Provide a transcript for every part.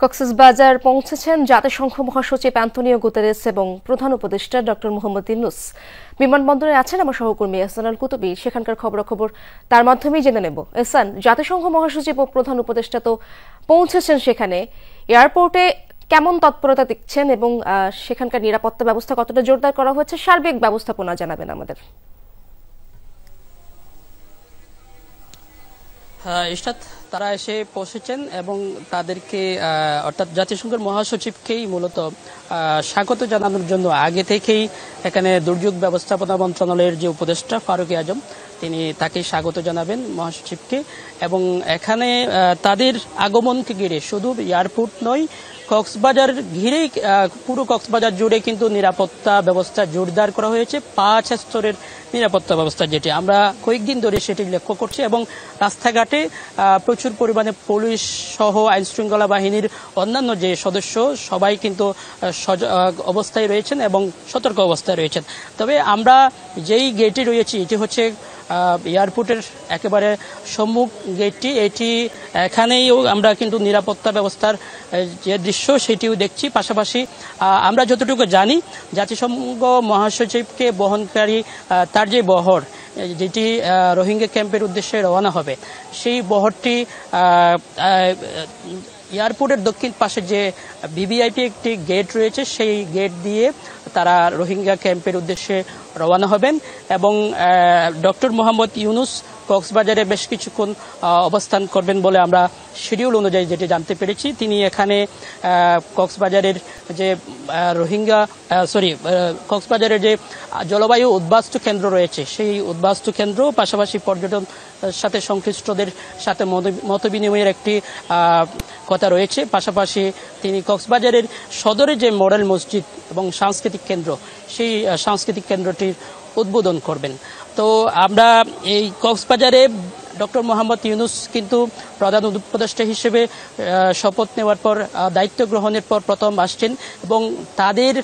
কক্সবাজার পৌঁছেছেন জাতিসংঘ মহাসচিব অ্যান্টোনিও গুতেরেস এবং প্রধান উপদেষ্টা ডক্টর মোহাম্মদ ইউনূস। বিমানবন্দরে আছেন আমার সহকর্মী এহসান আল কুতুবী। সেখানকার খবরাখবর তার মাধ্যমেই জেনে নেব। এহসান, জাতিসংঘ মহাসচিব ও প্রধান উপদেষ্টা তো পৌঁছেছেন সেখানে, এয়ারপোর্টে কেমন তৎপরতা দেখছেন এবং সেখানকার নিরাপত্তা ব্যবস্থা কতটা জোরদার করা হয়েছে, সার্বিক ব্যবস্থাপনা জানাবেন আমাদের। ইশরাত, তারা এসে পৌঁছেছেন এবং তাদেরকে অর্থাৎ জাতিসংঘের মহাসচিবকেই মূলত স্বাগত জানানোর জন্য আগে থেকেই এখানে দুর্যোগ ব্যবস্থাপনা মন্ত্রণালয়ের যে উপদেষ্টা ফারুক আজম, তিনি তাকে স্বাগত জানাবেন মহাসচিবকে। এবং এখানে তাদের আগমনকে ঘিরে শুধু এয়ারপোর্ট নয়, কক্সবাজার ঘিরেই পুরো কক্সবাজার জুড়ে কিন্তু নিরাপত্তা ব্যবস্থা জোরদার করা হয়েছে। 5 স্তরের নিরাপত্তা ব্যবস্থা, যেটি আমরা কয়েকদিন ধরে সেটি লক্ষ্য করছি। এবং রাস্তাঘাটে প্রচুর পরিমাণে পুলিশ সহ আইন শৃঙ্খলা বাহিনীর অন্যান্য যে সদস্য সবাই কিন্তু অবস্থায় রয়েছেন এবং সতর্ক অবস্থায় রয়েছেন। তবে আমরা যেই গেটে রয়েছি এটি হচ্ছে এয়ারপোর্টের একেবারে সম্মুখ গেটটি। এটি এখানেও আমরা কিন্তু নিরাপত্তা ব্যবস্থার যে দৃশ্য সেটিও দেখছি। পাশাপাশি আমরা যতটুকু জানি, জাতিসংঘ মহাসচিবকে বহনকারী তার যে বহর, যেটি রোহিঙ্গা ক্যাম্পের উদ্দেশ্যে রওনা হবে, সেই বহরটি এয়ারপোর্টের দক্ষিণ পাশে যে ভিভিআইপি একটি গেট রয়েছে, সেই গেট দিয়ে তারা রোহিঙ্গা ক্যাম্পের উদ্দেশ্যে রওনা হবেন। এবং ডক্টর মোহাম্মদ ইউনূস কক্সবাজারে বেশ কিছুক্ষণ অবস্থান করবেন বলে আমরা শিডিউল অনুযায়ী যেটি জানতে পেরেছি। তিনি এখানে কক্সবাজারের যে কক্সবাজারের যে জলবায়ু উদ্বাস্তু কেন্দ্র রয়েছে, সেই উদ্বাস্তু কেন্দ্র পাশাপাশি পর্যটন সাথে সংশ্লিষ্টদের সাথে মত বিনিময়ের একটি কথা রয়েছে। পাশাপাশি তিনি কক্সবাজারের সদরে যে মডেল মসজিদ এবং সাংস্কৃতিক কেন্দ্র, সেই সাংস্কৃতিক কেন্দ্রটির উদ্বোধন করবেন। তো আমরা এই কক্সবাজারে ডক্টর মোহাম্মদ ইউনূস কিন্তু প্রধান উপদেষ্টা হিসেবে শপথ নেওয়ার পর, দায়িত্ব গ্রহণের পর প্রথম আসছেন এবং তাদের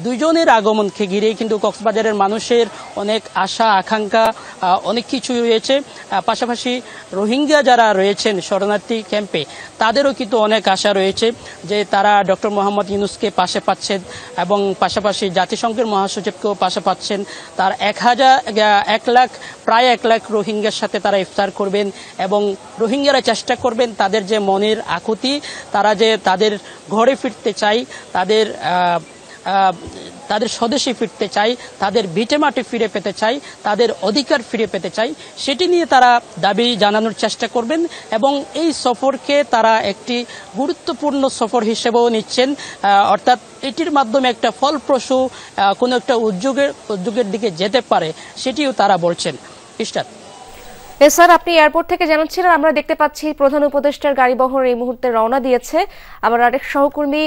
দুইজনের আগমনকে ঘিরে কিন্তু কক্সবাজারের মানুষের অনেক আশা আকাঙ্ক্ষা অনেক কিছু রয়েছে। পাশাপাশি রোহিঙ্গা যারা রয়েছেন শরণার্থী ক্যাম্পে, তাদেরও কিন্তু অনেক আশা রয়েছে যে তারা ডক্টর মোহাম্মদ ইউনূসকে পাশে পাচ্ছেন এবং পাশাপাশি জাতিসংঘের মহাসচিবকেও পাশে পাচ্ছেন। তার প্রায় 1 লাখ রোহিঙ্গার সাথে তারা ইফতার করবেন এবং রোহিঙ্গারা চেষ্টা করবেন তাদের যে মনের আকুতি, তারা যে তাদের ঘরে ফিরতে চায়, তাদের স্বদেশে ফিরতে চাই, তাদের ভিটে মাটি ফিরে পেতে চাই, তাদের অধিকার ফিরে পেতে চাই, সেটি নিয়ে তারা দাবি জানানোর চেষ্টা করবেন। এবং এই সফরকে তারা একটি গুরুত্বপূর্ণ সফর হিসেবেও নিচ্ছেন, অর্থাৎ এটির মাধ্যমে একটা ফলপ্রসূ কোনো একটা উদ্যোগের দিকে যেতে পারে, সেটিও তারা বলছেন। ইশরাত, স্যার, আপনি এয়ারপোর্ট থেকে জানাচ্ছিলেন, আমরা দেখতে পাচ্ছি প্রধান উপদেষ্টার গাড়িবহর এই মুহূর্তে রওনা দিয়েছে। আমার আরেক সহকর্মী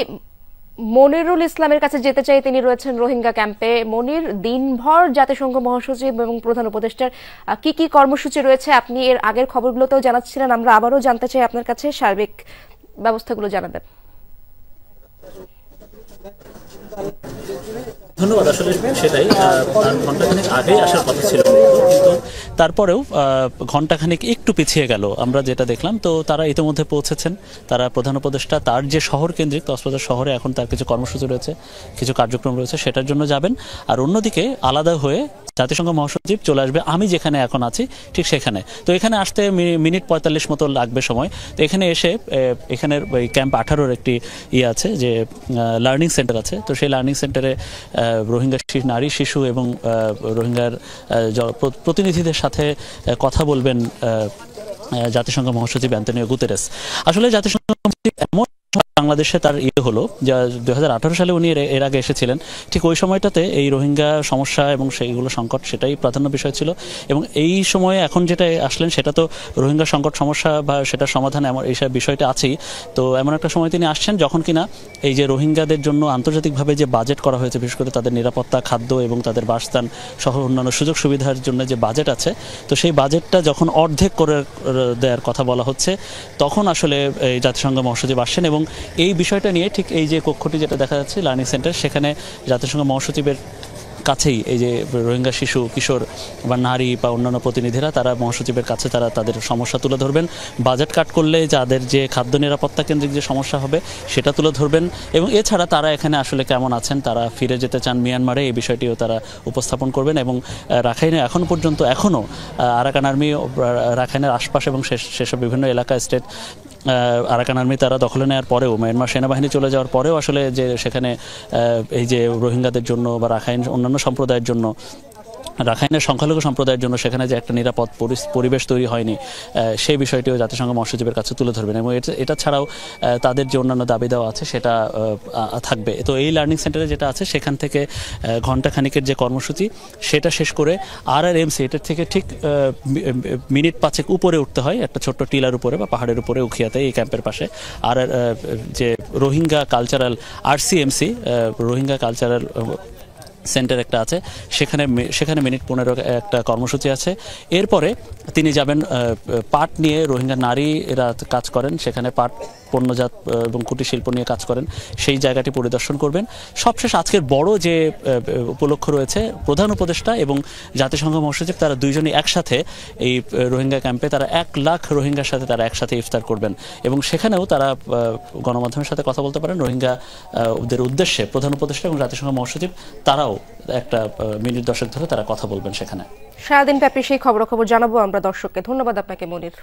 মনিরুল ইসলামের কাছে যেতে চাই, তিনি রয়েছেন রোহিঙ্গা ক্যাম্পে। মনির, দিনভর জাতিসংঘ মহাসচিব এবং প্রধান উপদেষ্টার কি কি কর্মসূচি রয়েছে? আপনি এর আগের খবরগুলোতেও জানাচ্ছিলেন, আমরা আবারও জানতে চাই আপনার কাছে, সার্বিক ব্যবস্থাগুলো জানাবেন। ধন্যবাদ। আসলে সেটাই, ঘন্টাখানেক আগেই আসার কথা ছিল, কিন্তু তারপরেও ঘন্টাখানেক একটু পিছিয়ে গেল। আমরা যেটা দেখলাম, তো তারা ইতিমধ্যে পৌঁছেছেন। তারা প্রধান উপদেষ্টা তার যে শহর কেন্দ্রিক কক্সবাজার শহরে এখন তার কিছু কর্মসূচি রয়েছে, কিছু কার্যক্রম রয়েছে, সেটার জন্য যাবেন। আর অন্যদিকে আলাদা হয়ে জাতিসংঘ মহাসচিব চলে আসবে আমি যেখানে এখন আছি ঠিক সেখানে। তো এখানে আসতে মিনিট 45 মতো লাগবে সময়। তো এখানে এসে এখানের ওই ক্যাম্প 18-র একটি আছে, যে লার্নিং সেন্টার আছে। তো সেই লার্নিং সেন্টারে রোহিঙ্গা নারী, শিশু এবং রোহিঙ্গার প্রতিনিধিদের সাথে কথা বলবেন জাতিসংঘ মহাসচিব অ্যান্টোনিও গুতেরেস। আসলে জাতিসংঘ মহাসচিব এমন বাংলাদেশে তার হলো, যা 2018 সালে উনি এর আগে এসেছিলেন। ঠিক ওই সময়টাতে এই রোহিঙ্গা সমস্যা এবং সেইগুলো সংকট, সেটাই প্রাধান্য বিষয় ছিল। এবং এই সময়ে এখন যেটা আসলেন, সেটা তো রোহিঙ্গা সংকট সমস্যা বা সেটার সমাধান এইসব বিষয়টা আছেই। তো এমন একটা সময় তিনি আসছেন যখন কিনা এই যে রোহিঙ্গাদের জন্য আন্তর্জাতিকভাবে যে বাজেট করা হয়েছে, বিশেষ করে তাদের নিরাপত্তা, খাদ্য এবং তাদের বাসস্থান সহ অন্যান্য সুযোগ সুবিধার জন্য যে বাজেট আছে, তো সেই বাজেটটা যখন অর্ধেক করে দেওয়ার কথা বলা হচ্ছে, তখন আসলে এই জাতিসংঘ মহাসচিব আসছেন। এবং এই বিষয়টা নিয়ে ঠিক এই যে কক্ষটি যেটা দেখা যাচ্ছে লার্নিং সেন্টার, সেখানে জাতিসংঘ মহাসচিবের কাছেই এই যে রোহিঙ্গা শিশু কিশোর বা নারী বা অন্যান্য প্রতিনিধিরা তারা মহাসচিবের কাছে তারা তাদের সমস্যা তুলে ধরবেন। বাজেট কাট করলে যাদের যে খাদ্য নিরাপত্তা কেন্দ্রিক যে সমস্যা হবে সেটা তুলে ধরবেন, এবং এছাড়া তারা এখানে আসলে কেমন আছেন, তারা ফিরে যেতে চান মিয়ানমারে, এই বিষয়টিও তারা উপস্থাপন করবেন। এবং রাখাইনে এখন পর্যন্ত এখনও আরাকান আর্মি রাখাইনের আশপাশ এবং সেসব বিভিন্ন এলাকা স্টেট আরাকান আর্মি তারা দখলে নেওয়ার পরেও, মিয়ানমার সেনাবাহিনী চলে যাওয়ার পরেও আসলে যে সেখানে এই যে রোহিঙ্গাদের জন্য বা রাখাইন অন্যান্য সম্প্রদায়ের জন্য, রাখাইনের সংখ্যালঘু সম্প্রদায়ের জন্য সেখানে যে একটা নিরাপদ পরিবেশ তৈরি হয়নি, সেই বিষয়টিও জাতিসংঘ মহাসচিবের কাছে তুলে ধরবেন। এবং এটা ছাড়াও তাদের যে অন্যান্য দাবি দেওয়া আছে সেটা থাকবে। তো এই লার্নিং সেন্টারে যেটা আছে সেখান থেকে ঘণ্টাখানিকের যে কর্মসূচি সেটা শেষ করে RRMC এটার থেকে ঠিক মিনিট 5 উপরে উঠতে হয়, একটা ছোট্ট টিলার উপরে বা পাহাড়ের উপরে উখিয়াতে, এই ক্যাম্পের পাশে। আর যে Rohingya cultural RCMC Rohingya cultural centre একটা আছে, সেখানে মিনিট 15 একটা কর্মসূচি আছে। এরপরে তিনি যাবেন পাট নিয়ে, রোহিঙ্গা নারীরা কাজ করেন সেখানে, পাট পণ্যজাত এবং কুটির শিল্প নিয়ে কাজ করেন, সেই জায়গাটি পরিদর্শন করবেন। সবশেষ আজকের বড় যে উপলক্ষ রয়েছে, প্রধান উপদেষ্টা এবং জাতিসংঘ মহাসচিব তারা দুইজনই একসাথে এই রোহিঙ্গা ক্যাম্পে তারা 1 লাখ রোহিঙ্গার সাথে তারা একসাথে ইফতার করবেন, এবং সেখানেও তারা গণমাধ্যমের সাথে কথা বলতে পারেন। রোহিঙ্গা ওদের উদ্দেশ্যে প্রধান উপদেষ্টা এবং জাতিসংঘ মহাসচিব তারাও একটা মিনিট 10 ধরে তারা কথা বলবেন সেখানে। সারাদিন ব্যাপী সেই খবরাখবর জানাবো আমরা দর্শককে। ধন্যবাদ আপনাকে মনির।